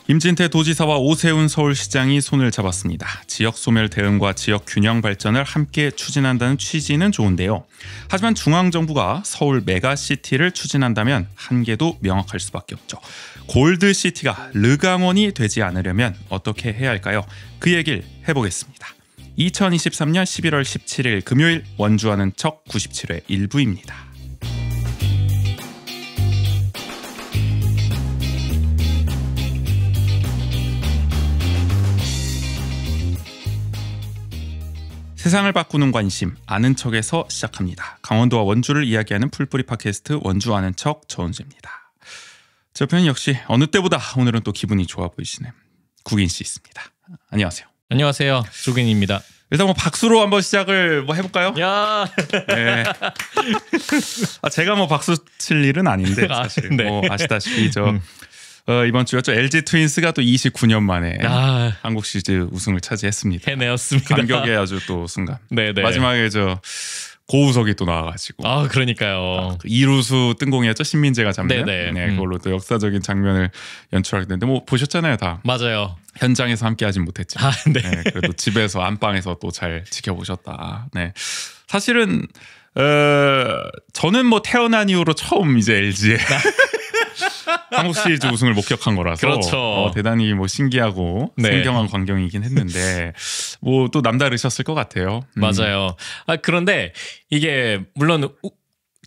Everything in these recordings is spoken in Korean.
김진태 도지사와 오세훈 서울시장이 손을 잡았습니다. 지역 소멸 대응과 지역 균형 발전을 함께 추진한다는 취지는 좋은데요. 하지만 중앙정부가 서울 메가시티를 추진한다면 한계도 명확할 수밖에 없죠. 골드시티가 르강원이 되지 않으려면 어떻게 해야 할까요? 그 얘기를 해보겠습니다. 2023년 11월 17일 금요일 원주하는 척 97회 1부입니다. 세상을 바꾸는 관심, 아는 척에서 시작합니다. 강원도와 원주를 이야기하는 풀뿌리 팟캐스트 원주 아는 척 전우재입니다. 제 옆에는 역시 어느 때보다 오늘은 또 기분이 좋아 보이시는 국인 씨 있습니다. 안녕하세요. 안녕하세요. 조근입니다. 일단 뭐 박수로 한번 시작을 뭐 해볼까요? 야, 네. 제가 뭐 박수 칠 일은 아닌데 사실 네. 뭐 아시다시피 이번 주였죠. LG 트윈스가 또 29년 만에 한국 시리즈 우승을 차지했습니다. 해내었습니다. 감격의 아주 또 순간. 네네. 마지막에 고우석이 또 나와가지고. 그러니까요. 그 이루수 뜬공이었죠. 신민재가 잡는. 네네. 네, 그걸로 또 역사적인 장면을 연출하게 됐는데 뭐 보셨잖아요, 다. 맞아요. 현장에서 함께하진 못했지만. 네. 네, 그래도 집에서 안방에서 또 잘 지켜보셨다. 네, 사실은 저는 뭐 태어난 이후로 처음 이제 LG에. 한국 시리즈 우승을 목격한 거라서 그렇죠. 대단히 뭐 신기하고 네. 생경한 광경이긴 했는데 뭐 또 남다르셨을 것 같아요. 맞아요. 그런데 이게 물론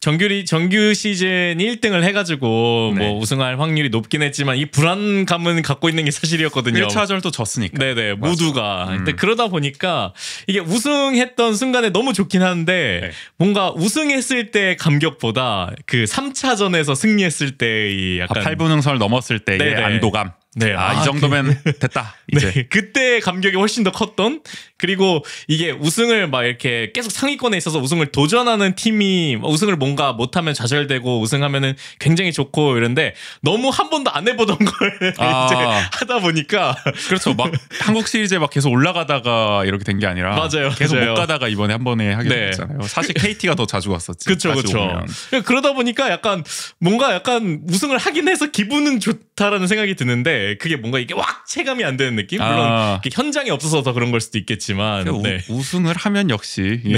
정규 시즌 1등을 해가지고 네. 뭐 우승할 확률이 높긴 했지만 이 불안감은 갖고 있는 게 사실이었거든요. 1차전을 또 졌으니까. 네네. 모두가. 근데 그러다 보니까 이게 우승했던 순간에 너무 좋긴 한데 네. 뭔가 우승했을 때 감격보다 그 3차전에서 승리했을 때의 약간 8분 응선을 넘었을 때의 네네. 안도감. 네. 이 정도면 됐다. 이제. 네, 그때 감격이 훨씬 더 컸던, 그리고 이게 우승을 막 이렇게 계속 상위권에 있어서 우승을 도전하는 팀이 우승을 뭔가 못하면 좌절되고 우승하면은 굉장히 좋고 이런데 너무 한 번도 안 해보던 걸 이제 하다 보니까 그렇죠. 막 한국 시리즈에 막 계속 올라가다가 이렇게 된 게 아니라 맞아요. 계속 맞아요. 못 가다가 이번에 한 번에 하게 네. 됐잖아요. 사실 KT가 더 자주 갔었지. 그렇죠, 그렇죠. 그러다 보니까 약간 우승을 하긴 해서 기분은 좋다라는 생각이 드는데 그게 뭔가 이게 확 체감이 안 되는 느낌? 물론 이게 현장에 없어서 더 그런 걸 수도 있겠지만 네. 우승을 하면 역시 이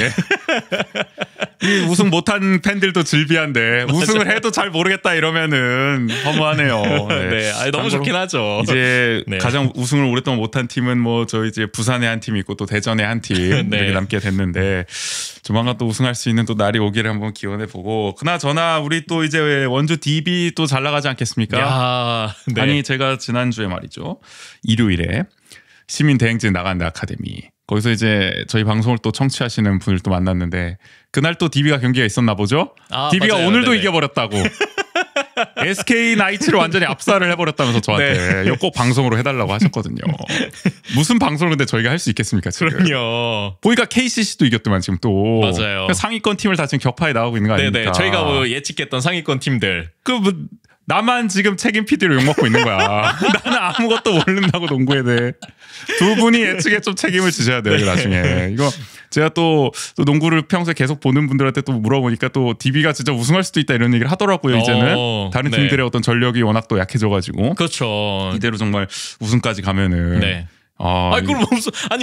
우승 못한 팬들도 즐비한데 우승을 해도 잘 모르겠다 이러면은 허무하네요. 네. 너무 좋긴 하죠. 이제 네. 가장 우승을 오랫동안 못한 팀은 뭐 저 이제 부산에 한 팀 있고 또 대전에 한 팀 네. 이렇게 남게 됐는데 조만간 또 우승할 수 있는 또 날이 오기를 한번 기원해 보고 그나저나 우리 또 이제 원주 DB 또 잘 나가지 않겠습니까? 네. 아니 제가 지난주에 말이죠. 일요일에 시민 대행진 나간다 아카데미 거기서 이제 저희 방송을 또 청취하시는 분을 또 만났는데 그날 또 DB가 경기가 있었나 보죠. DB가 맞아요. 오늘도 네네. 이겨버렸다고. SK 나이츠를 완전히 압살을 해버렸다면서 저한테 이거 꼭 방송으로 해달라고 하셨거든요. 무슨 방송을 근데 저희가 할 수 있겠습니까 지금. 그럼요. 보니까 KCC도 이겼더만 지금 또. 맞아요. 상위권 팀을 다 지금 격파해 나가고 있는 거 아닙니까. 네네. 저희가 뭐 예측했던 상위권 팀들. 나만 지금 책임 PD로 욕먹고 있는 거야. 나는 아무것도 모른다고 농구에 대해. 두 분이 예측에 좀 책임을 지셔야 돼요. 나중에. 이거 제가 또 농구를 평소에 계속 보는 분들한테 또 물어보니까 또 DB가 진짜 우승할 수도 있다 이런 얘기를 하더라고요. 이제는. 다른 팀들의 어떤 전력이 워낙 또 약해져가지고. 그렇죠. 이대로 정말 우승까지 가면은. 네. 그럼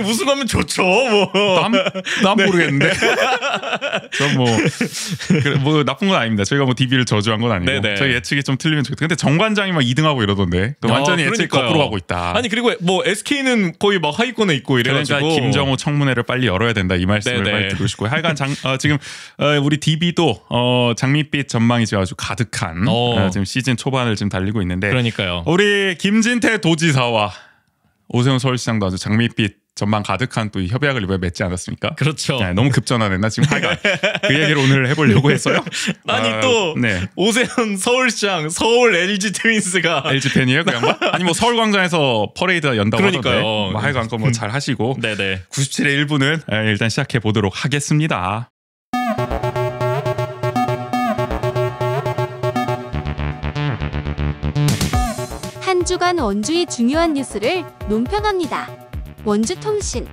우승하면 좋죠. 난 모르겠는데. 뭐 나쁜 건 아닙니다. 저희가 뭐 DB를 저주한 건 아니고. 네네. 저희 예측이 좀 틀리면 좋겠다. 근데 정관장이 막 2등하고 이러던데. 완전히 예측이 거꾸로 가고 있다. 아니 그리고 뭐 SK는 거의 막 하위권에 있고 이래가지고. 그러니까 김정호 청문회를 빨리 열어야 된다 이 말씀을 네네. 빨리 드리고 싶고요. 하여간 지금 우리 DB도 장밋빛 전망이 지금 아주 가득한 지금 시즌 초반을 지금 달리고 있는데. 그러니까요. 우리 김진태 도지사와 오세훈 서울시장도 아주 장밋빛 전망 가득한 또 협약을 이번에 맺지 않았습니까? 그렇죠. 네, 너무 급전화됐나 지금 하여간 그 얘기를 오늘 해보려고 했어요. 오세훈 서울시장, 서울 LG 트윈스가 LG 팬이에요 그 양반? 아니 뭐 서울광장에서 퍼레이드 연다고 그러니까요. 하던데 뭐 하여간 뭐 잘 하시고 네네. 97의 1부는 일단 시작해 보도록 하겠습니다. 한 주간 원주의 중요한 뉴스를 논평합니다. 원주통신.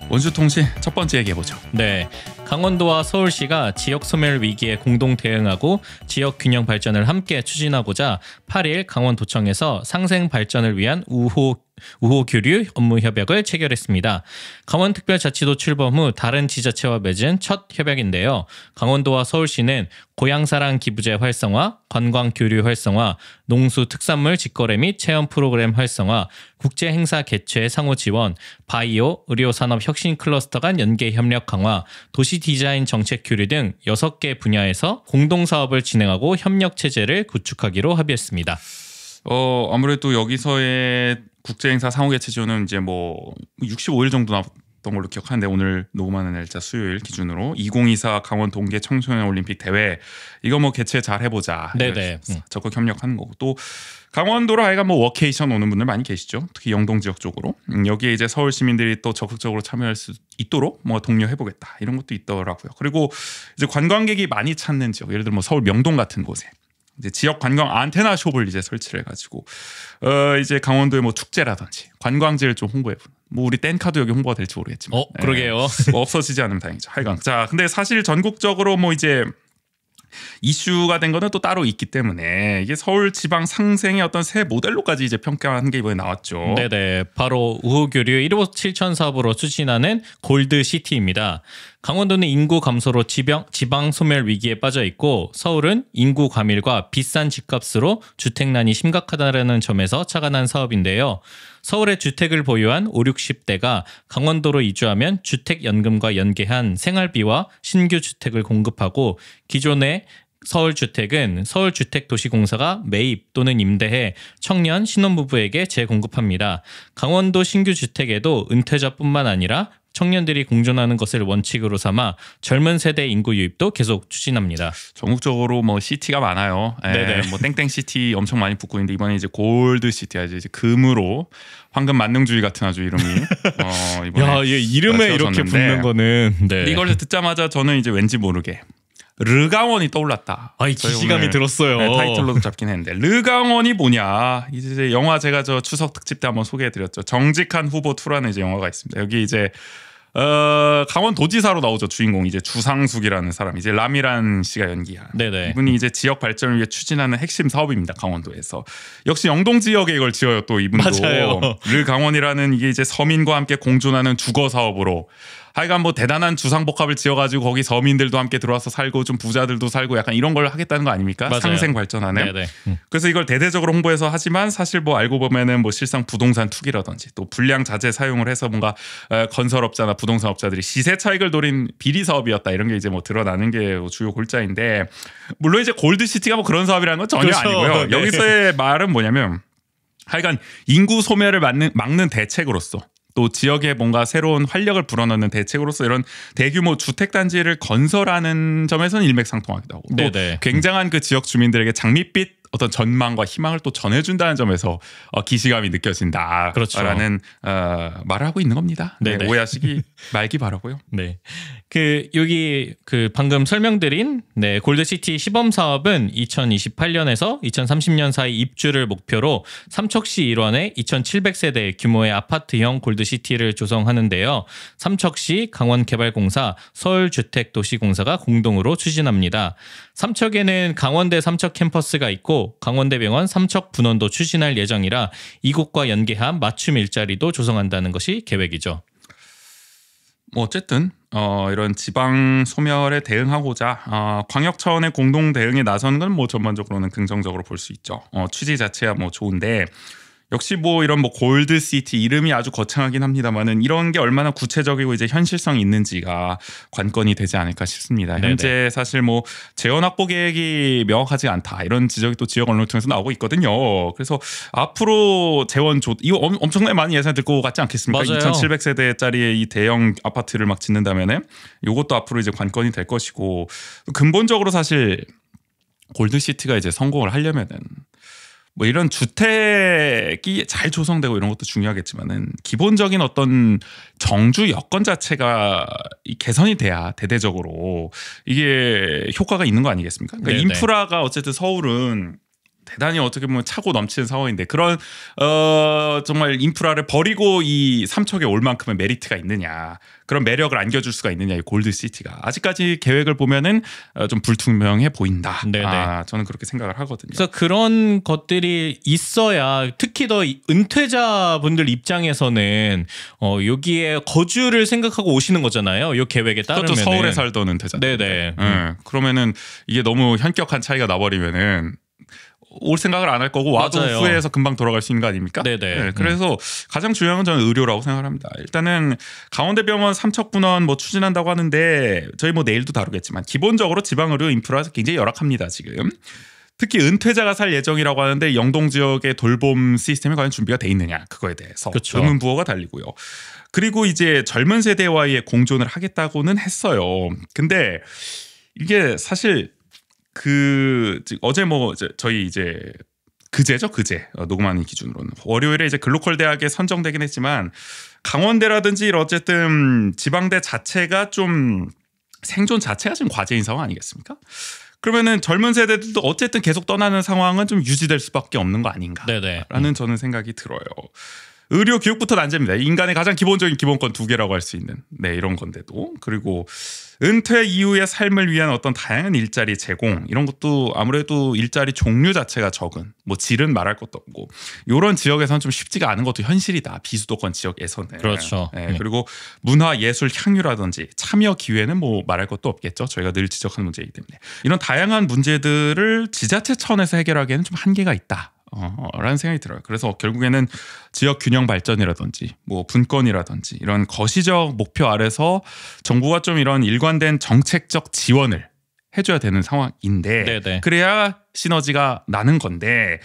원주통신 첫 번째 얘기해보죠. 네. 강원도와 서울시가 지역 소멸 위기에 공동 대응하고 지역 균형 발전을 함께 추진하고자 8일 강원도청에서 상생 발전을 위한 우호 교류 업무 협약을 체결했습니다. 강원특별자치도 출범 후 다른 지자체와 맺은 첫 협약인데요. 강원도와 서울시는 고향사랑 기부제 활성화, 관광교류 활성화, 농수 특산물 직거래 및 체험 프로그램 활성화, 국제행사 개최 상호 지원, 바이오, 의료산업 혁신 클러스터 간 연계 협력 강화, 도시 디자인 정책 교류 등 6개 분야에서 공동사업을 진행하고 협력 체제를 구축하기로 합의했습니다. 아무래도 여기서의 국제행사 상호개최 지원은 이제 뭐 65일 정도 남았던 걸로 기억하는데 오늘 녹음하는 날짜 수요일 기준으로 2024 강원 동계 청소년 올림픽 대회 이거 뭐 개최 잘 해보자. 네네. 적극 협력하는 거고 또 강원도로 아이가 뭐 워케이션 오는 분들 많이 계시죠. 특히 영동 지역 쪽으로 여기에 이제 서울 시민들이 또 적극적으로 참여할 수 있도록 뭐 독려해보겠다 이런 것도 있더라고요. 그리고 이제 관광객이 많이 찾는 지역 예를 들어 뭐 서울 명동 같은 곳에 이제 지역 관광 안테나 숍을 이제 설치를 해가지고 이제 강원도의 뭐 축제라든지 관광지를 좀 홍보해보는. 뭐 우리 땡카도 여기 홍보가 될지 모르겠지만. 그러게요. 뭐 없어지지 않으면 다행이죠. 하여간 자, 근데 사실 전국적으로 뭐 이제 이슈가 된 거는 또 따로 있기 때문에 이게 서울 지방 상생의 어떤 새 모델로까지 이제 평가한 게 이번에 나왔죠. 네네. 바로 우호교류 1호 7천 사업으로 추진하는 골드시티입니다. 강원도는 인구 감소로 지방 소멸 위기에 빠져 있고 서울은 인구 과밀과 비싼 집값으로 주택난이 심각하다는 점에서 착안한 사업인데요. 서울에 주택을 보유한 5, 60대가 강원도로 이주하면 주택연금과 연계한 생활비와 신규 주택을 공급하고 기존의 서울주택은 서울주택도시공사가 매입 또는 임대해 청년 신혼부부에게 재공급합니다. 강원도 신규 주택에도 은퇴자뿐만 아니라 청년들이 공존하는 것을 원칙으로 삼아 젊은 세대 인구 유입도 계속 추진합니다. 전국적으로 뭐 시티가 많아요. 네네. 뭐 땡땡 시티 엄청 많이 붙고 있는데 이번에 이제 골드 시티야 이제 금으로 황금 만능주의 같은 아주 이름이 이번에 야, 얘 이름에 이렇게 붙는 거는 네. 이걸 듣자마자 저는 이제 왠지 모르게 르강원이 떠올랐다. 이 기시감이 들었어요. 네, 타이틀로도 잡긴 했는데 르강원이 뭐냐? 이제 영화 제가 저 추석 특집 때 한번 소개해드렸죠. 정직한 후보 2라는 이제 영화가 있습니다. 여기 이제 강원도지사로 나오죠. 주인공 이제 주상숙이라는 사람 이제 라미란 씨가 연기한. 네네. 이분이 이제 지역 발전을 위해 추진하는 핵심 사업입니다. 강원도에서 역시 영동 지역에 이걸 지어요. 또 이분도 맞아요. 르강원이라는 이게 이제 서민과 함께 공존하는 주거 사업으로. 하여간 뭐 대단한 주상복합을 지어가지고 거기 서민들도 함께 들어와서 살고 좀 부자들도 살고 약간 이런 걸 하겠다는 거 아닙니까? 맞아요. 상생 발전하는. 네네. 그래서 이걸 대대적으로 홍보해서 하지만 사실 뭐 알고 보면은 뭐 실상 부동산 투기라든지 또 불량 자재 사용을 해서 뭔가 건설업자나 부동산업자들이 시세 차익을 노린 비리 사업이었다 이런 게 이제 뭐 드러나는 게 주요 골자인데 물론 이제 골드시티가 뭐 그런 사업이라는 건 전혀 그렇죠. 아니고요. 네. 여기서의 말은 뭐냐면 하여간 인구 소멸을 막는 대책으로서 또 지역에 뭔가 새로운 활력을 불어넣는 대책으로서 이런 대규모 주택단지를 건설하는 점에서는 일맥상통하기도 하고 또 네네. 굉장한 그 지역 주민들에게 장밋빛 어떤 전망과 희망을 또 전해준다는 점에서 기시감이 느껴진다. 그렇죠. 라는 말을 하고 있는 겁니다. 네, 네네. 오해하시기 말기 바라고요. 네. 여기 방금 설명드린 골드시티 시범 사업은 2028년에서 2030년 사이 입주를 목표로 삼척시 일원의 2,700세대 규모의 아파트형 골드시티를 조성하는데요. 삼척시, 강원개발공사, 서울주택도시공사가 공동으로 추진합니다. 삼척에는 강원대 삼척 캠퍼스가 있고 강원대병원 삼척분원도 추진할 예정이라 이곳과 연계한 맞춤 일자리도 조성한다는 것이 계획이죠. 뭐 어쨌든 이런 지방 소멸에 대응하고자 광역 차원의 공동 대응에 나서는 건 뭐 전반적으로는 긍정적으로 볼 수 있죠. 취지 자체야 뭐 좋은데 역시 뭐 이런 뭐 골드시티 이름이 아주 거창하긴 합니다만은 이런 게 얼마나 구체적이고 이제 현실성이 있는지가 관건이 되지 않을까 싶습니다. 네네. 현재 사실 뭐 재원 확보 계획이 명확하지 않다 이런 지적이 또 지역 언론을 통해서 나오고 있거든요. 그래서 앞으로 재원 이거 엄청나게 많이 예산 들 것 같지 않겠습니까? 맞아요. 2,700세대짜리의 이 대형 아파트를 막 짓는다면은 이것도 앞으로 이제 관건이 될 것이고 근본적으로 사실 골드시티가 이제 성공을 하려면은 뭐 이런 주택이 잘 조성되고 이런 것도 중요하겠지만은 기본적인 어떤 정주 여건 자체가 개선이 돼야 대대적으로 이게 효과가 있는 거 아니겠습니까? 그러니까 네네. 인프라가 어쨌든 서울은 대단히 어떻게 보면 차고 넘치는 상황인데 그런 정말 인프라를 버리고 이 삼척에 올 만큼의 메리트가 있느냐, 그런 매력을 안겨줄 수가 있느냐, 이 골드시티가 아직까지 계획을 보면은 좀 불투명해 보인다. 네네. 저는 그렇게 생각을 하거든요. 그래서 그런 것들이 있어야 특히 더 은퇴자분들 입장에서는 여기에 거주를 생각하고 오시는 거잖아요. 이 계획에 따르면 그것도 서울에 살던 은퇴자. 네네. 그러면은 이게 너무 현격한 차이가 나버리면은 올 생각을 안 할 거고 와도 맞아요. 후회해서 금방 돌아갈 수 있는 거 아닙니까? 네네. 네, 그래서 가장 중요한 건 저는 의료라고 생각합니다. 일단은 강원대병원 삼척분원 뭐 추진한다고 하는데 저희 뭐 내일도 다루겠지만 기본적으로 지방 의료 인프라가 굉장히 열악합니다 지금. 특히 은퇴자가 살 예정이라고 하는데 영동 지역의 돌봄 시스템이 과연 준비가 돼 있느냐, 그거에 대해서 그렇죠. 의문부호가 달리고요. 그리고 이제 젊은 세대와의 공존을 하겠다고는 했어요. 근데 이게 사실 어제 뭐 저희 이제 그제 녹음하는 기준으로는 월요일에 이제 글로컬 대학에 선정되긴 했지만 강원대라든지 이런 어쨌든 지방대 자체가 좀 생존 자체가 지금 과제인 상황 아니겠습니까? 그러면은 젊은 세대들도 어쨌든 계속 떠나는 상황은 좀 유지될 수밖에 없는 거 아닌가라는 저는 생각이 들어요. 의료 교육부터 난제입니다. 인간의 가장 기본적인 기본권 두 개라고 할 수 있는 이런 건데도. 그리고 은퇴 이후의 삶을 위한 어떤 다양한 일자리 제공 이런 것도 아무래도 일자리 종류 자체가 적은 뭐 질은 말할 것도 없고 이런 지역에서는 좀 쉽지가 않은 것도 현실이다. 비수도권 지역에서는. 그렇죠. 네. 그리고 문화 예술 향유라든지 참여 기회는 뭐 말할 것도 없겠죠. 저희가 늘 지적하는 문제이기 때문에 이런 다양한 문제들을 지자체 차원에서 해결하기에는 좀 한계가 있다. 라는 생각이 들어요. 그래서 결국에는 지역 균형 발전이라든지 뭐 분권이라든지 이런 거시적 목표 아래서 정부가 좀 이런 일관된 정책적 지원을 해줘야 되는 상황인데 네네. 그래야 시너지가 나는 건데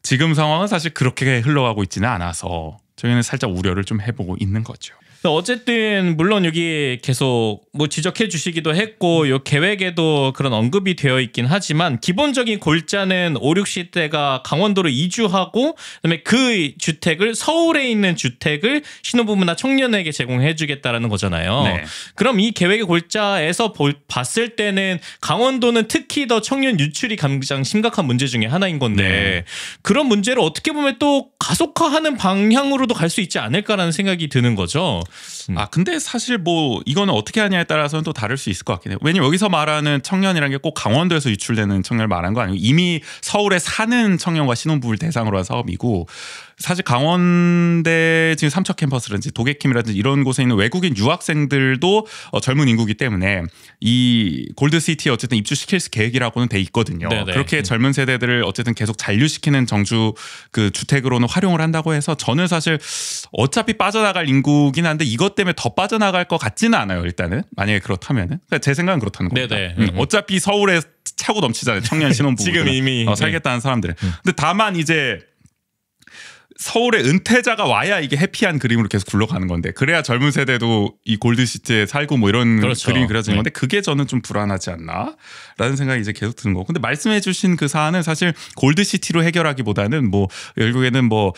지금 상황은 사실 그렇게 흘러가고 있지는 않아서 저희는 살짝 우려를 좀 해보고 있는 거죠. 어쨌든 물론 여기 계속 뭐 지적해 주시기도 했고 요 계획에도 그런 언급이 되어 있긴 하지만 기본적인 골자는 5, 60대가 강원도로 이주하고 그다음에 그 주택을 서울에 있는 주택을 신혼부부나 청년에게 제공해 주겠다라는 거잖아요. 네. 그럼 이 계획의 골자에서 봤을 때는 강원도는 특히 더 청년 유출이 가장 심각한 문제 중에 하나인 건데 네. 그런 문제를 어떻게 보면 또 가속화하는 방향으로도 갈 수 있지 않을까라는 생각이 드는 거죠. 근데 사실 뭐 이거는 어떻게 하냐에 따라서는 또 다를 수 있을 것 같긴 해요. 왜냐면 여기서 말하는 청년이라는 게 꼭 강원도에서 유출되는 청년을 말한 거 아니고 이미 서울에 사는 청년과 신혼부부를 대상으로 한 사업이고 사실 강원대 지금 삼척 캠퍼스라든지 도계킴이라든지 이런 곳에 있는 외국인 유학생들도 젊은 인구기 때문에 이 골드시티에 어쨌든 입주시킬 계획이라고는 돼 있거든요. 네네. 그렇게 젊은 세대들을 어쨌든 계속 잔류시키는 정주 그 주택으로는 활용을 한다고 해서 저는 사실 어차피 빠져나갈 인구긴 한데 이것 때문에 더 빠져나갈 것 같지는 않아요. 일단은 만약에 그렇다면은 그러니까 제 생각은 그렇다는 겁니다. 네네. 어차피 서울에 차고 넘치잖아요. 청년 신혼부부 지금 이미 살겠다는 사람들은. 근데 다만 이제 서울에 은퇴자가 와야 이게 해피한 그림으로 계속 굴러가는 건데 그래야 젊은 세대도 이 골드시티에 살고 뭐 이런 그렇죠. 그림이 그려지는 건데 그게 저는 좀 불안하지 않나라는 생각이 이제 계속 드는 거고 근데 말씀해주신 그 사안은 사실 골드시티로 해결하기보다는 뭐 결국에는 뭐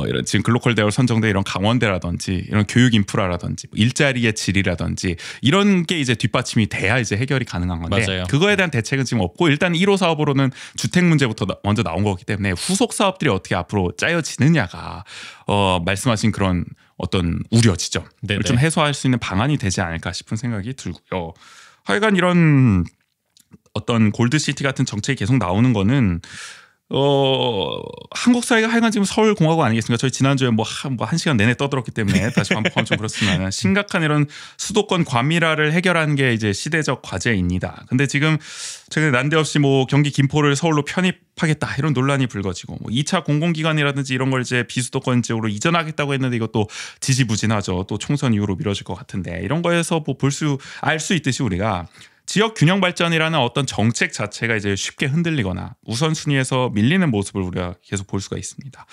이런 지금 글로컬 대학을 선정된 이런 강원대라든지 이런 교육 인프라라든지 일자리의 질이라든지 이런 게 이제 뒷받침이 돼야 이제 해결이 가능한 건데 맞아요. 그거에 대한 대책은 지금 없고 일단 1호 사업으로는 주택 문제부터 먼저 나온 거기 때문에 후속 사업들이 어떻게 앞으로 짜여지느냐가 말씀하신 그런 어떤 우려 지점을 네네. 좀 해소할 수 있는 방안이 되지 않을까 싶은 생각이 들고요. 하여간 이런 어떤 골드시티 같은 정책이 계속 나오는 거는 한국 사회가 하여간 지금 서울공화국 아니겠습니까? 저희 지난주에 뭐 한 시간 내내 떠들었기 때문에 다시 반복하면 좀 그렇지만 심각한 이런 수도권 과밀화를 해결하는 게 이제 시대적 과제입니다. 근데 지금 최근에 난데없이 뭐 경기 김포를 서울로 편입하겠다 이런 논란이 불거지고 뭐 2차 공공기관이라든지 이런 걸 이제 비수도권 지역으로 이전하겠다고 했는데 이것도 지지부진하죠. 또 총선 이후로 미뤄질 것 같은데 이런 거에서 뭐 알 수 있듯이 우리가 지역 균형 발전이라는 어떤 정책 자체가 이제 쉽게 흔들리거나 우선순위에서 밀리는 모습을 우리가 계속 볼 수가 있습니다.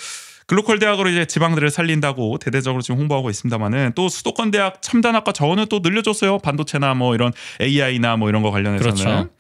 글로컬 대학으로 이제 지방들을 살린다고 대대적으로 지금 홍보하고 있습니다만은 또 수도권 대학 첨단학과 저거는 또 늘려줬어요. 반도체나 뭐 이런 AI나 뭐 이런 거 관련해서는. 그렇죠.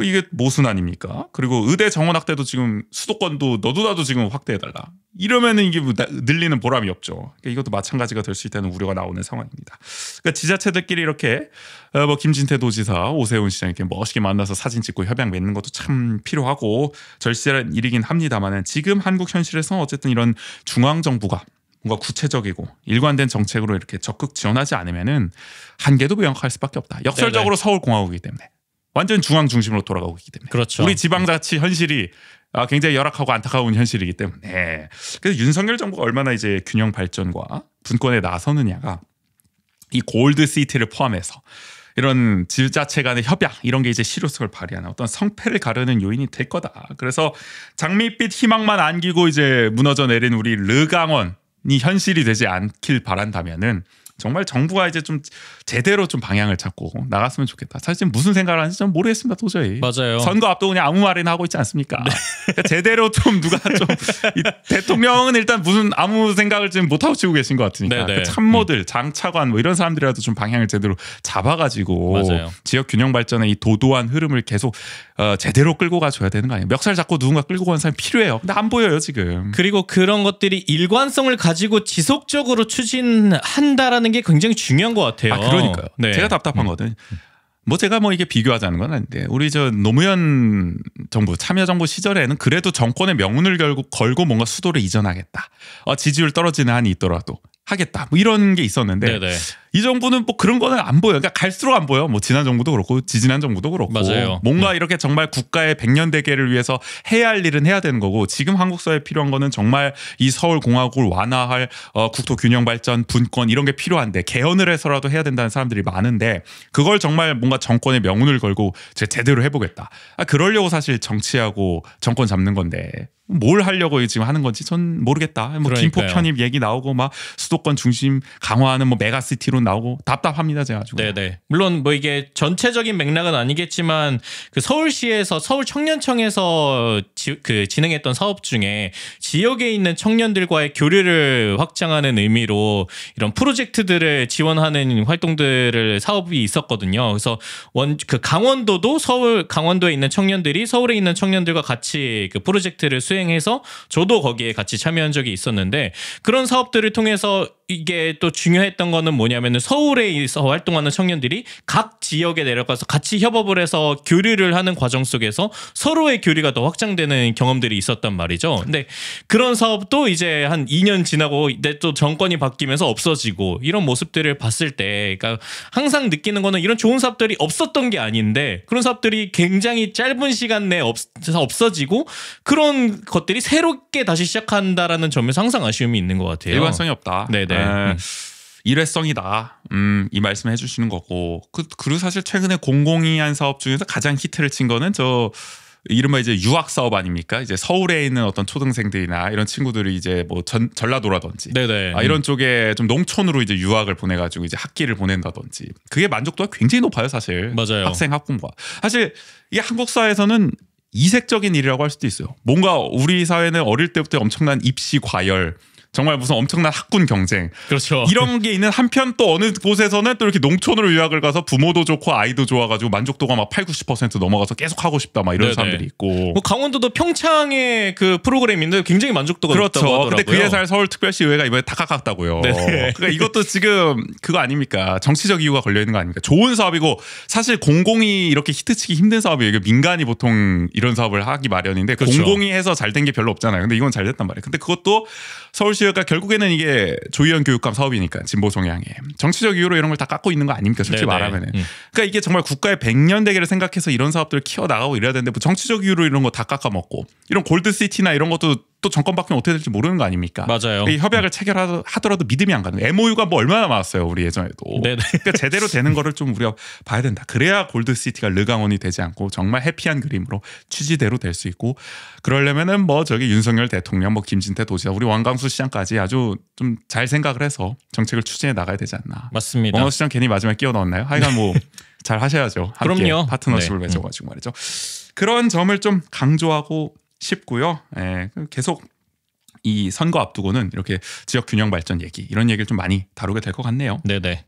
이게 모순 아닙니까? 그리고 의대 정원학 때도 지금 수도권도 너도 나도 지금 확대해달라. 이러면은 이게 늘리는 보람이 없죠. 그러니까 이것도 마찬가지가 될 수 있다는 우려가 나오는 상황입니다. 그러니까 지자체들끼리 이렇게 뭐 김진태 도지사, 오세훈 시장 이렇게 멋있게 만나서 사진 찍고 협약 맺는 것도 참 필요하고 절실한 일이긴 합니다만은 지금 한국 현실에서 어쨌든 이런 중앙 정부가 뭔가 구체적이고 일관된 정책으로 이렇게 적극 지원하지 않으면은 한계도 명확할 수밖에 없다. 역설적으로 서울공화국이기 때문에 완전 중앙 중심으로 돌아가고 있기 때문에 그렇죠. 우리 지방자치 현실이 굉장히 열악하고 안타까운 현실이기 때문에 그래서 윤석열 정부가 얼마나 이제 균형 발전과 분권에 나서느냐가 이 골드 시티를 포함해서 이런 지자체 간의 협약 이런 게 이제 실효성을 발휘하는 어떤 성패를 가르는 요인이 될 거다. 그래서 장밋빛 희망만 안기고 이제 무너져 내린 우리 르강원이 현실이 되지 않길 바란다면은 정말 정부가 이제 좀 제대로 좀 방향을 잡고 나갔으면 좋겠다. 사실 지금 무슨 생각을 하는지 좀 모르겠습니다. 도저히. 맞아요. 선거 앞두고 그냥 아무 말이나 하고 있지 않습니까? 네. 그러니까 제대로 좀 누가 좀 대통령은 일단 무슨 아무 생각을 지금 못 하고 치고 계신 것 같으니까 그 참모들, 장차관 뭐 이런 사람들이라도 좀 방향을 제대로 잡아가지고 맞아요. 지역 균형 발전의 이 도도한 흐름을 계속 제대로 끌고 가줘야 되는 거 아니에요? 멱살 잡고 누군가 끌고 가는 사람이 필요해요. 근데 안 보여요 지금. 그리고 그런 것들이 일관성을 가지고 지속적으로 추진한다라는 게 굉장히 중요한 것 같아요. 그러니까요. 네. 제가 답답한 거는 뭐 제가 뭐 이게 비교하자는 건 아닌데 우리 저 노무현 정부 참여정부 시절에는 그래도 정권의 명운을 걸고 뭔가 수도를 이전하겠다. 지지율 떨어지는 한이 있더라도 하겠다. 뭐 이런 게 있었는데 네네. 이 정부는 뭐 그런 거는 안 보여요. 그러니까 갈수록 안 보여. 뭐 지난 정부도 그렇고 지지난 정부도 그렇고 맞아요. 뭔가 이렇게 정말 국가의 백년대계를 위해서 해야 할 일은 해야 되는 거고 지금 한국 사회에 필요한 거는 정말 이 서울공화국을 완화할 국토 균형 발전, 분권 이런 게 필요한데 개헌을 해서라도 해야 된다는 사람들이 많은데 그걸 정말 뭔가 정권의 명운을 걸고 제대로 해보겠다. 그러려고 사실 정치하고 정권 잡는 건데 뭘 하려고 지금 하는 건지 전 모르겠다. 뭐 김포 편입 얘기 나오고 막 수도권 중심 강화하는 뭐 메가시티로 나오고 답답합니다 제가 아주. 네네. 물론 뭐 이게 전체적인 맥락은 아니겠지만 그 서울시에서 서울 청년청에서 진행했던 사업 중에 지역에 있는 청년들과의 교류를 확장하는 의미로 이런 프로젝트들을 지원하는 활동들을 사업이 있었거든요. 그래서 그 강원도도 강원도에 있는 청년들이 서울에 있는 청년들과 같이 그 프로젝트를 수행해서 저도 거기에 같이 참여한 적이 있었는데 그런 사업들을 통해서 이게 또 중요했던 거는 뭐냐면은 서울에서 활동하는 청년들이 각 지역에 내려가서 같이 협업을 해서 교류를 하는 과정 속에서 서로의 교류가 더 확장되는 경험들이 있었단 말이죠. 근데 그런 사업도 이제 한 2년 지나고 또 정권이 바뀌면서 없어지고 이런 모습들을 봤을 때 그러니까 항상 느끼는 거는 이런 좋은 사업들이 없었던 게 아닌데 그런 사업들이 굉장히 짧은 시간 내에 없어지고 그런 것들이 새롭게 다시 시작한다라는 점에서 항상 아쉬움이 있는 것 같아요. 일관성이 없다. 네네. 일회성이다. 이 말씀 해주시는 거고 그리고 사실 최근에 공공이 한 사업 중에서 가장 히트를 친 거는 저 이른바 이제 유학 사업 아닙니까? 이제 서울에 있는 어떤 초등생들이나 이런 친구들이 이제 뭐 전라도라든지 이런 쪽에 좀 농촌으로 이제 유학을 보내가지고 이제 학기를 보낸다든지 그게 만족도가 굉장히 높아요 사실. 맞아요. 학생 학부모가 사실 이게 한국 사회에서는 이색적인 일이라고 할 수도 있어요. 뭔가 우리 사회는 어릴 때부터 엄청난 입시 과열 정말 무슨 엄청난 학군 경쟁 그렇죠. 이런 게 있는 한편 또 어느 곳에서는 또 이렇게 농촌으로 유학을 가서 부모도 좋고 아이도 좋아가지고 만족도가 막 80-90% 넘어가서 계속 하고 싶다 막 이런 사람들이 있고 뭐 강원도도 평창의 그 프로그램인데 굉장히 만족도가 높다고 하더라고요. 근데 그 예산을 서울특별시의회가 이번에 다 깎았다고요. 그러니까 이것도 지금 그거 아닙니까? 정치적 이유가 걸려 있는 거 아닙니까? 좋은 사업이고 사실 공공이 이렇게 히트치기 힘든 사업이에요. 이게 민간이 보통 이런 사업을 하기 마련인데 그렇죠. 공공이 해서 잘 된 게 별로 없잖아요. 근데 이건 잘 됐단 말이에요. 근데 그것도 서울시가 결국에는 이게 조희연 교육감 사업이니까 진보 성향에 정치적 이유로 이런 걸 다 깎고 있는 거 아닙니까? 솔직히 말하면은. 그러니까 이게 정말 국가의 백년대계를 생각해서 이런 사업들을 키워 나가고 이래야 되는데 뭐 정치적 이유로 이런 거 다 깎아먹고 이런 골드시티나 이런 것도 또 정권 바뀌면 어떻게 될지 모르는 거 아닙니까? 맞아요. 이 협약을 체결하더라도 믿음이 안 가는. MOU가 뭐 얼마나 많았어요 우리 예전에도. 그러니까 제대로 되는 거를 좀 우리가 봐야 된다. 그래야 골드시티가 르강원이 되지 않고 정말 해피한 그림으로 취지대로 될 수 있고 그러려면은 뭐 저기 윤석열 대통령, 뭐 김진태 도지사, 우리 왕광수 시장까지 아주 좀 잘 생각을 해서 정책을 추진해 나가야 되지 않나. 맞습니다. 왕광수 시장 괜히 마지막에 끼워 넣었나요? 하여간 뭐 잘 하셔야죠. 함께 그럼요. 파트너십을 맺어가지고 말이죠. 그런 점을 좀 강조하고 싶고요. 계속 이 선거 앞두고는 이렇게 지역 균형 발전 얘기 이런 얘기를 좀 많이 다루게 될 것 같네요. 네네.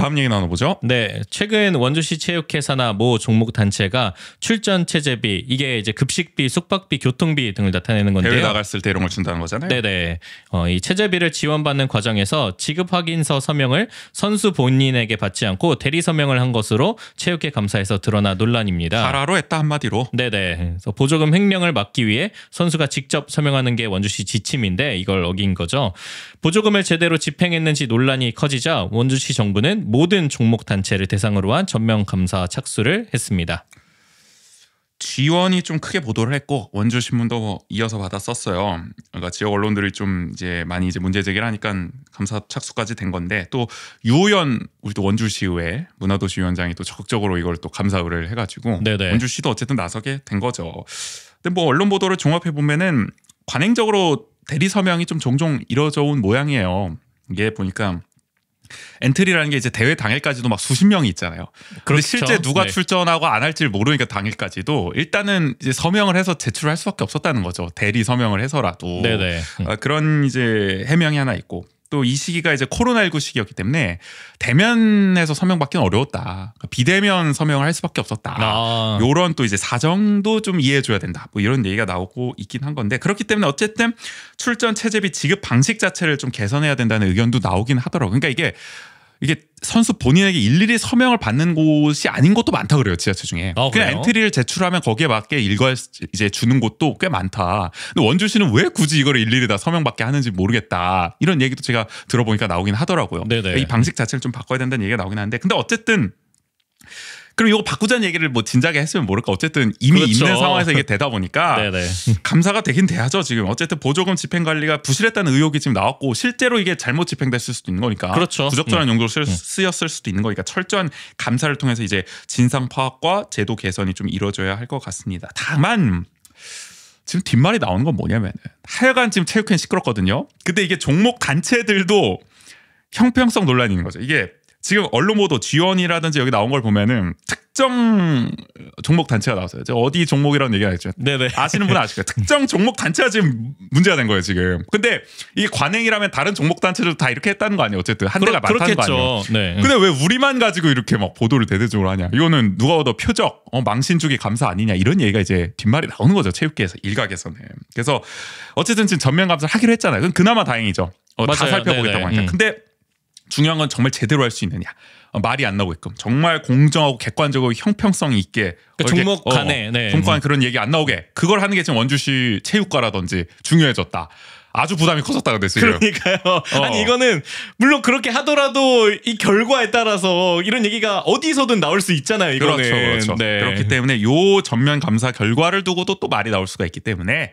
다음 얘기 나눠보죠. 네, 최근 원주시 체육회 산하 모 종목 단체가 출전 체제비, 이게 이제 급식비, 숙박비, 교통비 등을 나타내는 건데요. 대회 나갔을 때 이런 걸 준다는 거잖아요. 네네. 이 체제비를 지원받는 과정에서 지급 확인서 서명을 선수 본인에게 받지 않고 대리 서명을 한 것으로 체육회 감사에서 드러나 논란입니다. 하라로 했다 한마디로. 네네. 그래서 보조금 횡령을 막기 위해 선수가 직접 서명하는 게 원주시 지침인데 이걸 어긴 거죠. 보조금을 제대로 집행했는지 논란이 커지자 원주시 정부는 모든 종목 단체를 대상으로 한 전면 감사 착수를 했습니다. G1이 좀 크게 보도를 했고 원주 신문도 이어서 받아 썼어요. 그러니까 지역 언론들이 좀 이제 많이 이제 문제 제기를 하니까 감사 착수까지 된 건데, 또 유호연 우리 또 원주시의회 문화도시위원장이 또 적극적으로 이걸 또 감사 의뢰를 해가지고 네네. 원주시도 어쨌든 나서게 된 거죠. 근데 뭐 언론 보도를 종합해 보면은 관행적으로 대리 서명이 좀 종종 이뤄져 온 모양이에요. 이게 보니까 엔트리라는 게 이제 대회 당일까지도 막 수십 명이 있잖아요. 그런데 그렇죠. 실제 누가 네. 출전하고 안 할지를 모르니까 당일까지도 일단은 이제 서명을 해서 제출할 수밖에 없었다는 거죠. 대리 서명을 해서라도. 네네. 그런 이제 해명이 하나 있고, 또 이 시기가 이제 코로나19 시기였기 때문에 대면에서 서명받기는 어려웠다. 비대면 서명을 할 수밖에 없었다. 요런 또 이제 사정도 좀 이해해줘야 된다. 뭐 이런 얘기가 나오고 있긴 한 건데, 그렇기 때문에 어쨌든 출전 체제비 지급 방식 자체를 좀 개선해야 된다는 의견도 나오긴 하더라고요. 그러니까 이게 선수 본인에게 일일이 서명을 받는 곳이 아닌 곳도 많다 그래요, 지자체 중에. 그냥 그래요? 엔트리를 제출하면 거기에 맞게 일괄 이제 주는 곳도 꽤 많다. 근데 원주시는 왜 굳이 이걸 일일이 다 서명받게 하는지 모르겠다. 이런 얘기도 제가 들어보니까 나오긴 하더라고요. 네네. 이 방식 자체를 좀 바꿔야 된다는 얘기가 나오긴 하는데, 근데 어쨌든 그럼 이거 바꾸자는 얘기를 뭐 진작에 했으면 모를까. 어쨌든 이미 그렇죠. 있는 상황에서 이게 되다 보니까 네네. 감사가 되긴 돼야죠. 지금 어쨌든 보조금 집행 관리가 부실했다는 의혹이 지금 나왔고, 실제로 이게 잘못 집행됐을 수도 있는 거니까. 그렇죠. 부적절한 용도로 쓰였을 수도 있는 거니까 철저한 감사를 통해서 이제 진상 파악과 제도 개선이 좀 이루어져야 할 것 같습니다. 다만 지금 뒷말이 나오는 건 뭐냐면, 하여간 지금 체육회는 시끄럽거든요. 근데 이게 종목 단체들도 형평성 논란이 있는 거죠. 이게 지금 언론 보도 G1이라든지 여기 나온 걸 보면은 특정 종목 단체가 나왔어요. 제가 어디 종목이라는 얘기가 있죠. 네네. 아시는 분은 아실 거예요. 특정 종목 단체가 지금 문제가 된 거예요, 지금. 근데 이게 관행이라면 다른 종목 단체도 다 이렇게 했다는 거 아니에요. 어쨌든 한 대가 많다는 거 아니에요. 네. 근데 왜 우리만 가지고 이렇게 막 보도를 대대적으로 하냐. 이거는 누가 봐도 표적, 망신 주기 감사 아니냐. 이런 얘기가 이제 뒷말이 나오는 거죠. 체육계에서, 일각에서는. 그래서 어쨌든 지금 전면 감사를 하기로 했잖아요. 그건 그나마 다행이죠. 다 맞아요. 살펴보겠다고 하니까. 근데 중요한 건 정말 제대로 할 수 있느냐. 말이 안 나오게끔 정말 공정하고 객관적으고 형평성 있게, 그러니까 종목 간에 종목 간에 그런 얘기 안 나오게, 그걸 하는 게 지금 원주시 체육과라든지 중요해졌다. 아주 부담이 커졌다 그랬어요. 그러니까요. 아니 이거는 물론 그렇게 하더라도 이 결과에 따라서 이런 얘기가 어디서든 나올 수 있잖아요. 이거는. 그렇죠. 네. 그렇기 때문에 요 전면 감사 결과를 두고도 또 말이 나올 수가 있기 때문에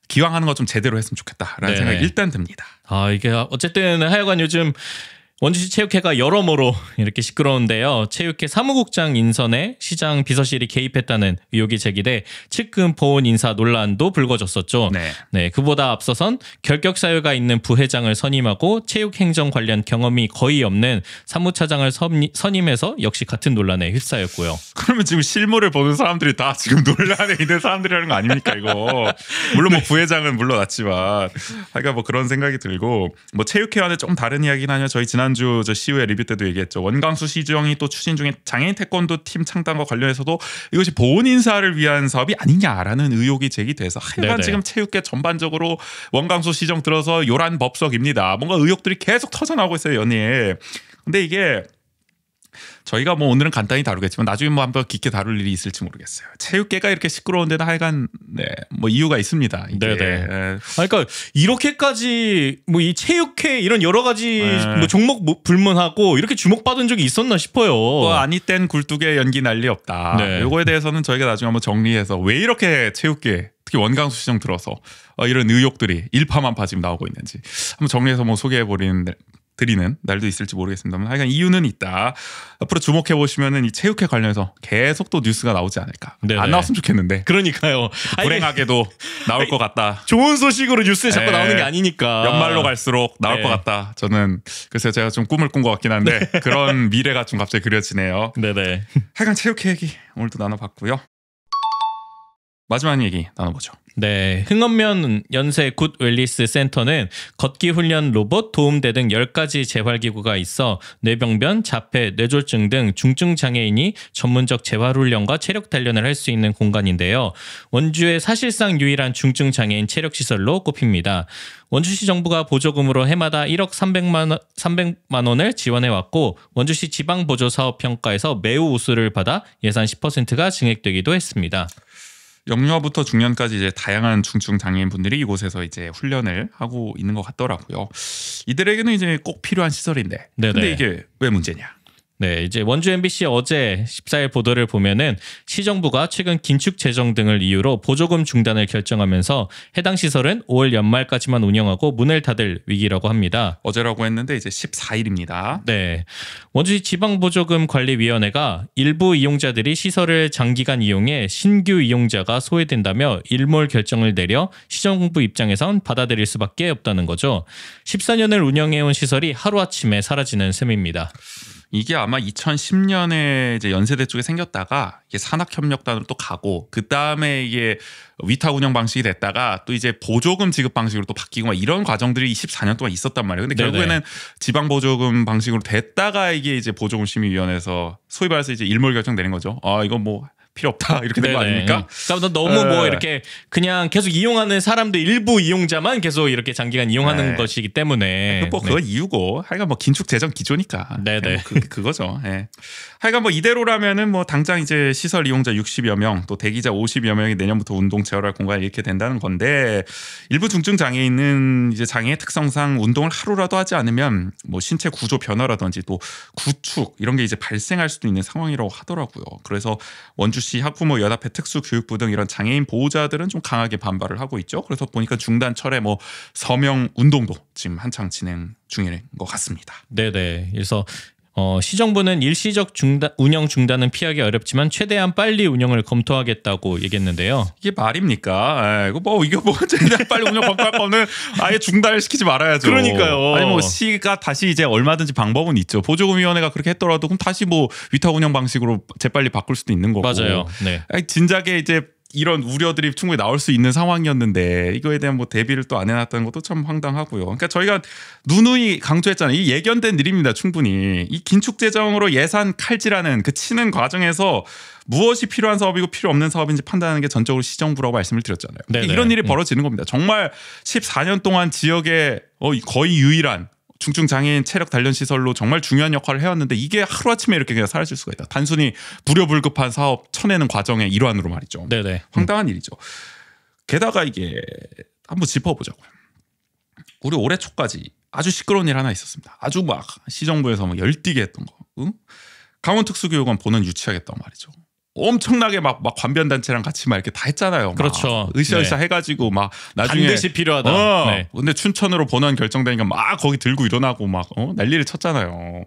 기왕 하는 거 좀 제대로 했으면 좋겠다라는 네네. 생각이 일단 듭니다. 이게 어쨌든 하여간 요즘 원주시 체육회가 여러모로 이렇게 시끄러운데요. 체육회 사무국장 인선에 시장 비서실이 개입했다는 의혹이 제기돼 측근 보훈 인사 논란도 불거졌었죠. 네. 그보다 앞서선 결격 사유가 있는 부회장을 선임하고 체육행정 관련 경험이 거의 없는 사무차장을 선임해서 역시 같은 논란에 휩싸였고요. 그러면 지금 실무를 보는 사람들이 다 지금 논란에 있는 사람들이라는 거 아닙니까, 이거? 물론 뭐 부회장은 물러났지만, 그러니까 뭐 그런 생각이 들고, 뭐 체육회와는 좀 다른 이야기는 하냐. 저희 지난주 저 시우회 리뷰 때도 얘기했죠. 원광수 시정이 또 추진 중에 장애인 태권도 팀 창단과 관련해서도 이것이 보훈 인사를 위한 사업이 아니냐라는 의혹이 제기돼서 하여간 네네. 지금 체육계 전반적으로 원광수 시정 들어서 요란 법석입니다. 뭔가 의혹들이 계속 터져나오고 있어요, 연이에. 근데 이게 저희가 뭐 오늘은 간단히 다루겠지만 나중에 뭐 한번 깊게 다룰 일이 있을지 모르겠어요. 체육계가 이렇게 시끄러운 데는 하여간 뭐 이유가 있습니다. 이게. 네네. 그러니까 이렇게까지 뭐 이 체육회 이런 여러 가지 네. 뭐 종목 불문하고 이렇게 주목받은 적이 있었나 싶어요. 뭐 아니 땐 굴뚝에 연기 난리 없다. 네. 요거에 대해서는 저희가 나중에 한번 정리해서 왜 이렇게 체육계 특히 원광수 시정 들어서 이런 의혹들이 일파만파 지금 나오고 있는지 한번 정리해서 뭐 소개해버리는 드리는 날도 있을지 모르겠습니다만 하여간 이유는 있다. 앞으로 주목해 보시면은 이 체육회 관련해서 계속 또 뉴스가 나오지 않을까. 네네. 안 나왔으면 좋겠는데. 그러니까요. 불행하게도 나올 것 같다. 좋은 소식으로 뉴스에 자꾸 네. 나오는 게 아니니까. 연말로 갈수록 나올 네. 것 같다. 저는 글쎄요, 제가 좀 꿈을 꾼 것 같긴 한데 그런 미래가 좀 갑자기 그려지네요. 네네. 하여간 체육회 얘기 오늘도 나눠봤고요. 마지막 얘기 나눠보죠. 네, 흥엄면 연세 굿 웰리스 센터는 걷기 훈련 로봇, 도움대 등 10가지 재활기구가 있어 뇌병변, 자폐, 뇌졸중 등 중증 장애인이 전문적 재활훈련과 체력 단련을 할 수 있는 공간인데요. 원주의 사실상 유일한 중증 장애인 체력시설로 꼽힙니다. 원주시 정부가 보조금으로 해마다 1억 300만 원을 지원해왔고 원주시 지방보조사업평가에서 매우 우수를 받아 예산 10%가 증액되기도 했습니다. 영유아부터 중년까지 이제 다양한 중증 장애인 분들이 이곳에서 이제 훈련을 하고 있는 것 같더라고요. 이들에게는 이제 꼭 필요한 시설인데, 네네. 근데 이게 왜 문제냐? 네, 이제 원주 MBC 어제 14일 보도를 보면은 시정부가 최근 긴축 재정 등을 이유로 보조금 중단을 결정하면서 해당 시설은 5월 연말까지만 운영하고 문을 닫을 위기라고 합니다. 어제라고 했는데 이제 14일입니다. 네, 원주시 지방보조금관리위원회가 일부 이용자들이 시설을 장기간 이용해 신규 이용자가 소외된다며 일몰 결정을 내려 시정부 입장에선 받아들일 수밖에 없다는 거죠. 14년을 운영해온 시설이 하루아침에 사라지는 셈입니다. 이게 아마 2010년에 이제 연세대 쪽에 생겼다가 이게 산학협력단으로 또 가고 그 다음에 이게 위탁 운영 방식이 됐다가 또 이제 보조금 지급 방식으로 또 바뀌고 막 이런 과정들이 24년 동안 있었단 말이에요. 근데 결국에는 지방 보조금 방식으로 됐다가 이게 이제 보조금 심의위원회에서 소위 말해서 이제 일몰 결정 내린 거죠. 아 이건 뭐 필요 없다 이렇게 된 거 아닙니까? 그러니까 너무 뭐 이렇게 그냥 계속 이용하는 사람들 일부 이용자만 계속 이렇게 장기간 이용하는 것이기 때문에 뭐 그건 이유고 하여간 뭐 긴축 재정 기조니까 네네 그거죠. 네. 하여간 뭐 이대로라면은 뭐 당장 이제 시설 이용자 60여 명 또 대기자 50여 명이 내년부터 운동 재활할 공간이 이렇게 된다는 건데 일부 중증 장애인은 이제 장애의 특성상 운동을 하루라도 하지 않으면 뭐 신체 구조 변화라든지 또 구축 이런 게 이제 발생할 수도 있는 상황이라고 하더라고요. 그래서 원주시 학부모 연합회 특수교육부 등 이런 장애인 보호자들은 좀 강하게 반발을 하고 있죠. 그래서 보니까 중단 철회 뭐 서명 운동도 지금 한창 진행 중인 것 같습니다. 네네. 그래서 시정부는 일시적 운영 중단은 피하기 어렵지만 최대한 빨리 운영을 검토하겠다고 얘기했는데요. 이게 말입니까? 이거 뭐 최대한 빨리 운영 검토할 거는 아예 중단을 시키지 말아야죠. 그러니까요. 아니 뭐 시가 다시 이제 얼마든지 방법은 있죠. 보조금위원회가 그렇게 했더라도 그럼 다시 뭐 위탁 운영 방식으로 재빨리 바꿀 수도 있는 거고. 맞아요. 네. 진작에 이제 이런 우려들이 충분히 나올 수 있는 상황이었는데 이거에 대한 뭐 대비를 또 안 해놨다는 것도 참 황당하고요. 그러니까 저희가 누누이 강조했잖아요. 이 예견된 일입니다. 충분히 이 긴축 재정으로 예산 칼질하는 그 치는 과정에서 무엇이 필요한 사업이고 필요 없는 사업인지 판단하는 게 전적으로 시정부라고 말씀을 드렸잖아요. 네네. 이런 일이 벌어지는 겁니다. 정말 14년 동안 지역에 거의 유일한 중증 장애인 체력 단련 시설로 정말 중요한 역할을 해왔는데 이게 하루아침에 이렇게 그냥 사라질 수가 있다. 단순히 불효불급한 사업 쳐내는 과정의 일환으로 말이죠. 네네. 황당한 일이죠. 게다가 이게 한번 짚어보자고요. 우리 올해 초까지 아주 시끄러운 일 하나 있었습니다. 아주 막 시정부에서 막 열띠게 했던 거. 응? 강원특수교육원 본원 유치하겠다고 말이죠. 엄청나게 막 관변단체랑 같이 막 이렇게 다 했잖아요. 그렇죠. 으쌰으쌰 해가지고 막 나중에 반드시 필요하다. 네. 근데 춘천으로 본원 결정되니까 막 거기 들고 일어나고 막 난리를 쳤잖아요.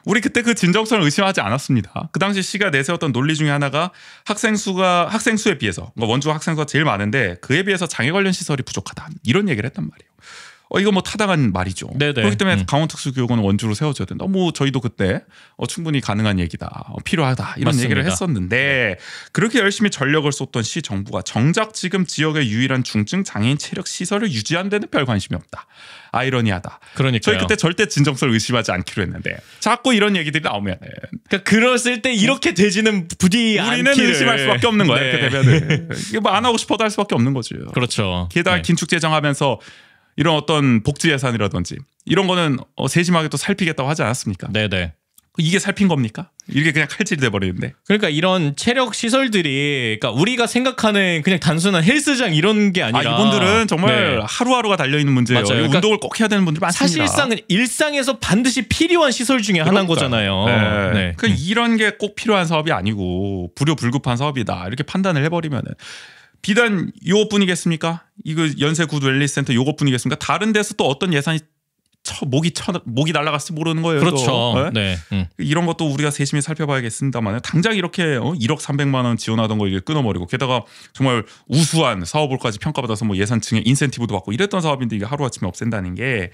우리 그때 그 진정성을 의심하지 않았습니다. 그 당시 시가 내세웠던 논리 중에 하나가 학생 수에 비해서 원주 학생 수가 제일 많은데 그에 비해서 장애 관련 시설이 부족하다. 이런 얘기를 했단 말이에요. 이거 뭐 타당한 말이죠. 네네. 그렇기 때문에 강원특수교육원은 원주로 세워져야 된다. 뭐 저희도 그때 충분히 가능한 얘기다. 필요하다. 이런 맞습니다. 얘기를 했었는데 그렇게 열심히 전력을 쏟던 시 정부가 정작 지금 지역의 유일한 중증 장애인 체력 시설을 유지하는 데는 별 관심이 없다. 아이러니하다. 그러니까요. 저희 그때 절대 진정성을 의심하지 않기로 했는데 자꾸 이런 얘기들이 나오면은 그러니까 그랬을 때 이렇게 되지는 부디 우리는 않기를. 의심할 수밖에 없는 거야. 네. 이렇게 되면은 이게 뭐 안 하고 싶어도 할 수밖에 없는 거죠. 그렇죠. 게다가 네. 긴축 재정하면서 이런 어떤 복지 예산이라든지 이런 거는 세심하게 또 살피겠다고 하지 않았습니까? 네네. 이게 살핀 겁니까? 이게 그냥 칼질이 돼버리는데. 그러니까 이런 체력 시설들이 그러니까 우리가 생각하는 그냥 단순한 헬스장 이런 게 아니라 이분들은 정말 네. 하루하루가 달려있는 문제예요. 맞아요. 그러니까 운동을 꼭 해야 되는 분들이 많습니다. 사실상은 일상에서 반드시 필요한 시설 중에 하나인 거잖아요. 네. 네. 그 이런 게 꼭 필요한 사업이 아니고 불효불급한 사업이다. 이렇게 판단을 해버리면은 비단 요것뿐이겠습니까? 이거 연세 굿 웰리스 센터 요것뿐이겠습니까? 다른 데서 또 어떤 예산이 목이 날아갔을지 모르는 거예요. 그렇죠. 네. 이런 것도 우리가 세심히 살펴봐야겠습니다만 당장 이렇게 1억 300만 원 지원하던 거 이게 끊어버리고 게다가 정말 우수한 사업을까지 평가받아서 뭐 예산 증액 인센티브도 받고 이랬던 사업인데 이게 하루아침에 없앤다는 게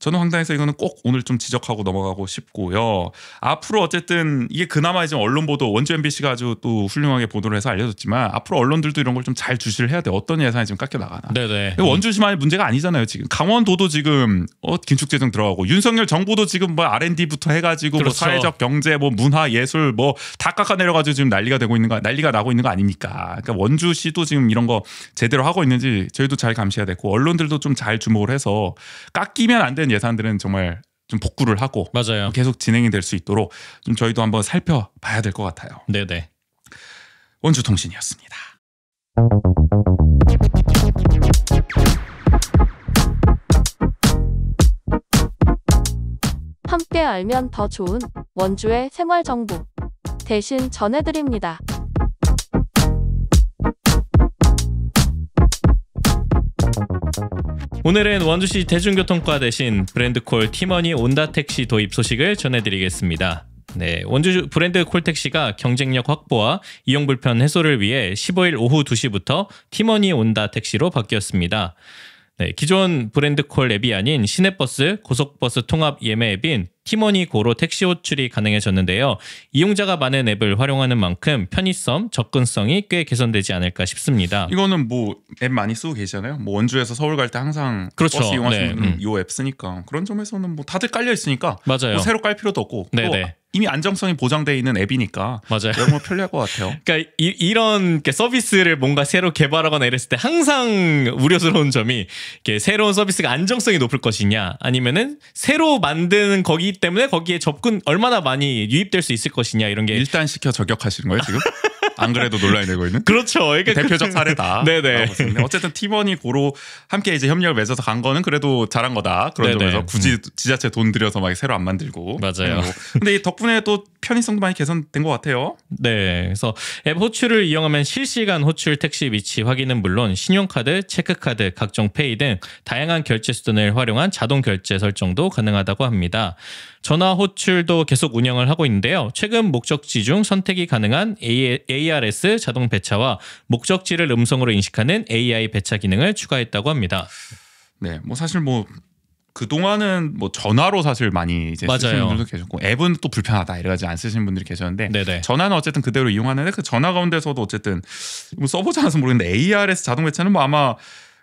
저는 황당해서 이거는 꼭 오늘 좀 지적하고 넘어가고 싶고요. 앞으로 어쨌든 이게 그나마 이제 언론 보도 원주 MBC가 아주 또 훌륭하게 보도를 해서 알려줬지만 앞으로 언론들도 이런 걸 좀 잘 주시를 해야 돼. 어떤 예산이 지금 깎여 나가나. 네네. 원주시만의 문제가 아니잖아요. 지금 강원도도 지금 긴축재정 들어가고 윤석열 정부도 지금 뭐 R&D부터 해가지고 그렇죠. 뭐 사회적 경제 뭐 문화 예술 뭐 다 깎아내려가지고 지금 난리가 나고 있는 거 아닙니까? 그러니까 원주시도 지금 이런 거 제대로 하고 있는지 저희도 잘 감시해야 되고 언론들도 좀 잘 주목을 해서 깎이면 안 되는 예산들은 정말 좀 복구를 하고 맞아요. 계속 진행이 될 수 있도록 좀 저희도 한번 살펴봐야 될 것 같아요. 네네. 원주통신이었습니다. 함께 알면 더 좋은 원주의 생활 정보 대신 전해드립니다. 오늘은 원주시 대중교통과 대신 브랜드콜 티머니 온다택시 도입 소식을 전해드리겠습니다. 네, 원주 브랜드 콜택시가 경쟁력 확보와 이용 불편 해소를 위해 15일 오후 2시부터 티머니 온다택시로 바뀌었습니다. 네, 기존 브랜드콜 앱이 아닌 시내버스, 고속버스 통합 예매 앱인 티머니고로 택시 호출이 가능해졌는데요. 이용자가 많은 앱을 활용하는 만큼 편의성, 접근성이 꽤 개선되지 않을까 싶습니다. 이거는 뭐 앱 많이 쓰고 계시잖아요. 뭐 원주에서 서울 갈 때 항상 그렇죠. 버스 이용하시는 네, 분은 이 앱 쓰니까 그런 점에서는 뭐 다들 깔려 있으니까 맞아요. 뭐 새로 깔 필요도 없고 또 네네. 이미 안정성이 보장되어 있는 앱이니까 맞아요. 너무 편리할 것 같아요. 그러니까 이런 서비스를 뭔가 새로 개발하거나 이랬을 때 항상 우려스러운 점이 이렇게 새로운 서비스가 안정성이 높을 것이냐 아니면은 새로 만드는 거기 때문에 거기에 접근 얼마나 많이 유입될 수 있을 것이냐 이런 게 일단 시켜 저격하시는 거예요 지금? 안 그래도 논란이 되고 있는? 그렇죠. 그러니까 대표적 사례다. 네네. 어쨌든 티머니 고로 함께 이제 협력을 맺어서 간 거는 그래도 잘한 거다. 그런 네네. 점에서 굳이 지자체 돈 들여서 막 새로 안 만들고. 맞아요. 근데 이 덕분에 또 편의성도 많이 개선된 것 같아요. 네, 그래서 앱 호출을 이용하면 실시간 호출 택시 위치 확인은 물론 신용카드, 체크카드, 각종 페이 등 다양한 결제 수단을 활용한 자동 결제 설정도 가능하다고 합니다. 전화 호출도 계속 운영을 하고 있는데요. 최근 목적지 중 선택이 가능한 ARS 자동 배차와 목적지를 음성으로 인식하는 AI 배차 기능을 추가했다고 합니다. 네, 뭐 사실 뭐 그동안은 뭐 전화로 사실 많이 이제 맞아요. 쓰시는 분들도 계셨고 앱은 또 불편하다 이래가지고 안 쓰시는 분들이 계셨는데 네네. 전화는 어쨌든 그대로 이용하는데 그 전화 가운데서도 어쨌든 뭐 써보지 않아서 모르겠는데 ARS 자동 배차는 뭐 아마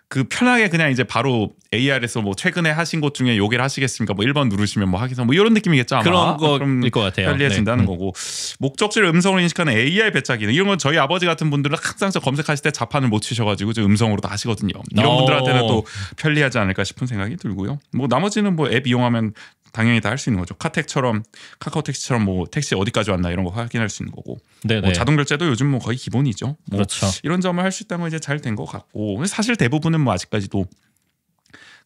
그 편하게 그냥 이제 바로 AR에서 뭐 최근에 하신 것 중에 요길 하시겠습니까? 뭐 1번 누르시면 뭐 하겠어 뭐 이런 느낌이겠죠 아마. 그런 거일 것 같아요. 편리해진다는 네. 거고 목적지를 음성으로 인식하는 AI 배차 기능 이런 건 저희 아버지 같은 분들은 항상 저 검색하실 때 자판을 못 치셔가지고 저 음성으로 다 하시거든요. 이런 분들한테는 또 편리하지 않을까 싶은 생각이 들고요. 뭐 나머지는 뭐 앱 이용하면 당연히 다 할 수 있는 거죠. 카텍처럼 카카오택시처럼 뭐 택시 어디까지 왔나 이런 거 확인할 수 있는 거고. 네네. 뭐 자동 결제도 요즘 뭐 거의 기본이죠. 뭐 그렇죠. 이런 점을 할 수 있다는 건 이제 잘 된 것 같고 사실 대부분은 뭐 아직까지도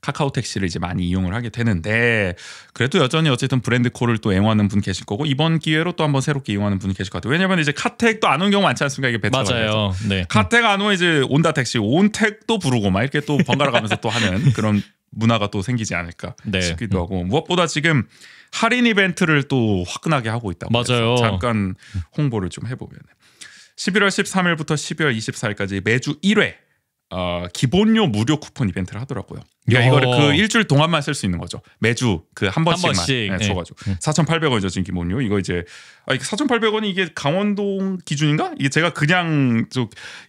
카카오 택시를 이제 많이 이용을 하게 되는데 그래도 여전히 어쨌든 브랜드 콜을 또 애용하는 분 계실 거고 이번 기회로 또 한번 새롭게 이용하는 분이 계실 것 같아요. 왜냐면 이제 카텍도 안 온 경우 많지 않습니까? 이게 배차가 맞아요. 네. 카텍 안 오면 이제 온다 택시 온택도 부르고 막 이렇게 또 번갈아 가면서 또 하는 그런 문화가 또 생기지 않을까 네. 싶기도 하고 무엇보다 지금 할인 이벤트를 또 화끈하게 하고 있다고 맞아요. 해서 잠깐 홍보를 좀 해보면 11월 13일부터 12월 24일까지 매주 1회 기본료 무료 쿠폰 이벤트를 하더라고요. 그러니까 이거를 그 일주일 동안만 쓸 수 있는 거죠. 매주 그 한 번씩만 번씩. 줘가지고 4,800원이죠 지금 기본료. 이거 이제 4,800원이 이게 강원도 기준인가? 이게 제가 그냥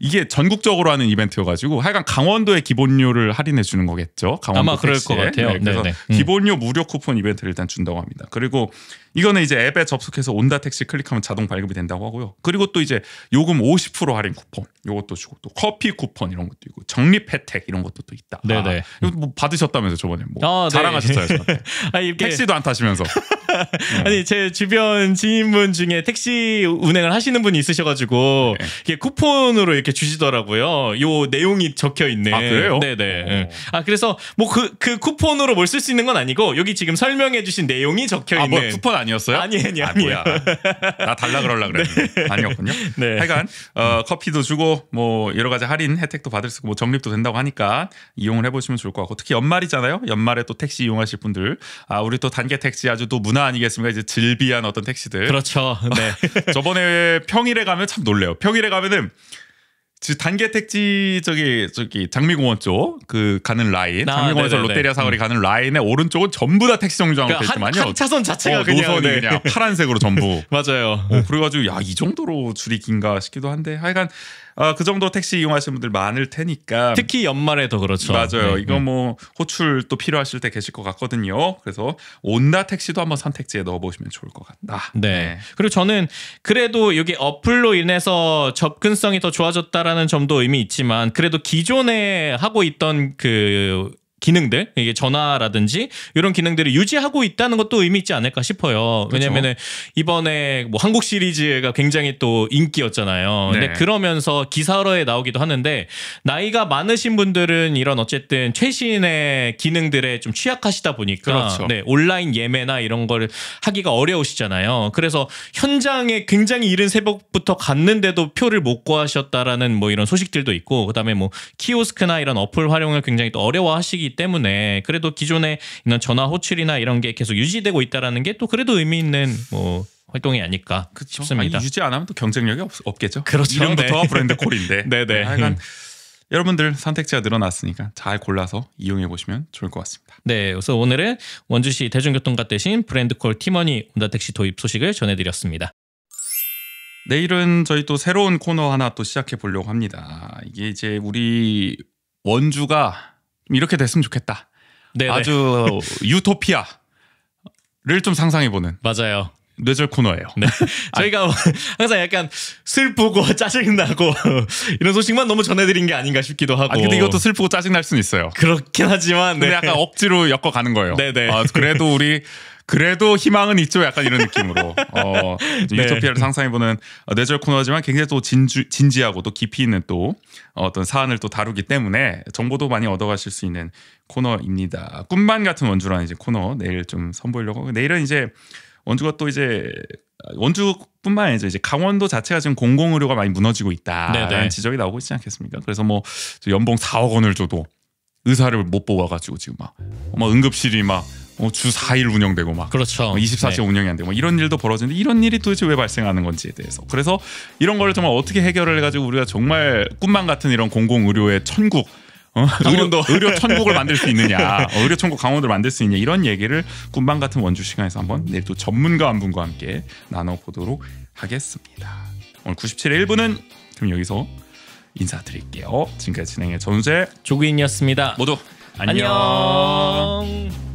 이게 전국적으로 하는 이벤트여가지고 하여간 강원도의 기본료를 할인해 주는 거겠죠. 강원도 아마 그럴 택시에. 것 같아요. 네, 그래서 네네. 기본료 무료 쿠폰 이벤트를 일단 준다고 합니다. 그리고 이거는 이제 앱에 접속해서 온다 택시 클릭하면 자동 발급이 된다고 하고요. 그리고 또 이제 요금 50% 할인 쿠폰 요것도 주고 또 커피 쿠폰 이런 것도 있고 적립 혜택 이런 것도 또 있다. 네네. 이거 뭐 받으셨다면서 저번에 뭐 네. 자랑하셨어요 저한테. 이렇게 택시도 안 타시면서. 아니 제 주변 지인분 중에 택시 운행을 하시는 분이 있으셔가지고 네. 이게 쿠폰으로 이렇게 주시더라고요. 요 내용이 적혀 있네. 아, 그래요? 네네. 그래서 뭐 그 쿠폰으로 뭘 쓸 수 있는 건 아니고 여기 지금 설명해주신 내용이 적혀 있는. 뭐 쿠폰 아니었어요? 아니에요. 뭐야. 나 달라 그러려 그랬는데 아니었군요. 네. 하여간 커피도 주고 뭐 여러 가지 할인 혜택도 받을 수 있고 뭐 적립도 된다고 하니까 이용을 해보시면 좋을 것 같고 특히 연말이잖아요. 연말에 또 택시 이용하실 분들 우리 또 단계 택시 아주 또 문화 아니겠습니까? 이제 즐비한 어떤 택시들. 그렇죠. 네. 저번에 평일에 가면 참 놀래요. 평일에 가면은 단계 택지 저기 장미공원 쪽 그 가는 라인, 장미공원에서 네네네. 롯데리아 사거리 가는 라인의 오른쪽은 전부 다 택시 정류장으로 돼 그러니까 있더만요. 한 차선 자체가 노선이 네. 그냥 파란색으로 전부. 맞아요. 그래가지고 야, 이 정도로 줄이 긴가 싶기도 한데 하여간 그 정도 택시 이용하시는 분들 많을 테니까. 특히 연말에 더 그렇죠. 맞아요. 네. 이거 뭐 호출 또 필요하실 때 계실 것 같거든요. 그래서 온다 택시도 한번 선택지에 넣어보시면 좋을 것 같다. 네. 그리고 저는 그래도 여기 어플로 인해서 접근성이 더 좋아졌다라는 점도 의미 있지만 그래도 기존에 하고 있던 그 기능들, 이게 전화라든지 이런 기능들을 유지하고 있다는 것도 의미 있지 않을까 싶어요. 왜냐면은 이번에 뭐 한국 시리즈가 굉장히 또 인기였잖아요. 근데 네. 그러면서 기사로에 나오기도 하는데 나이가 많으신 분들은 이런 어쨌든 최신의 기능들에 좀 취약하시다 보니까 그렇죠. 네, 온라인 예매나 이런 걸 하기가 어려우시잖아요. 그래서 현장에 굉장히 이른 새벽부터 갔는데도 표를 못 구하셨다라는 뭐 이런 소식들도 있고 그다음에 뭐 키오스크나 이런 어플 활용을 굉장히 또 어려워하시기 때문에 그래도 기존에 있는 전화 호출이나 이런 게 계속 유지되고 있다라는 게 또 그래도 의미 있는 뭐 활동이 아닐까 싶습니다. 아니, 유지 안 하면 또 경쟁력이 없겠죠. 그렇죠. 이름부터 네. 브랜드 콜인데. 네네. 하여간 여러분들 선택지가 늘어났으니까 잘 골라서 이용해 보시면 좋을 것 같습니다. 네, 그래서 오늘은 원주시 대중교통과 대신 브랜드콜 티머니 온다택시 도입 소식을 전해드렸습니다. 내일은 저희 또 새로운 코너 하나 또 시작해 보려고 합니다. 이게 이제 우리 원주가 이렇게 됐으면 좋겠다. 네네. 아주 유토피아를 좀 상상해보는 맞아요. 뇌절 코너예요. 네. 저희가 항상 약간 슬프고 짜증나고 이런 소식만 너무 전해드린 게 아닌가 싶기도 하고. 근데 이것도 슬프고 짜증날 수는 있어요. 그렇긴 하지만. 근데 네. 약간 억지로 엮어가는 거예요. 네네. 그래도 희망은 있죠. 약간 이런 느낌으로. 네. 유토피아를 상상해보는 뇌절 코너지만 굉장히 또 진지하고 또 깊이 있는 또 어떤 사안을 또 다루기 때문에 정보도 많이 얻어가실 수 있는 코너입니다. 꿈만 같은 원주라는 이제 코너 내일 좀 선보이려고. 내일은 이제 원주가 또 이제 원주뿐만 아니죠. 이제 강원도 자체가 지금 공공의료가 많이 무너지고 있다라는 네네. 지적이 나오고 있지 않겠습니까? 그래서 뭐 연봉 4억 원을 줘도 의사를 못 뽑아가지고 지금 막 응급실이 주 4일 운영되고 막 그렇죠. 24시간 네. 운영이 안 되고 이런 일도 벌어지는데 이런 일이 도대체 왜 발생하는 건지에 대해서 그래서 이런 걸 정말 어떻게 해결을 해가지고 우리가 정말 꿈만 같은 이런 공공의료의 천국 의료 천국을 만들 수 있느냐, 의료 천국 강원도를 만들 수 있냐 이런 얘기를 꿈만 같은 원주 시간에서 한번 내일 또 전문가 한 분과 함께 나눠보도록 하겠습니다. 오늘 97의 1부는 그럼 여기서 인사드릴게요. 지금까지 진행의 전우재 조구인이었습니다. 모두 안녕. 안녕.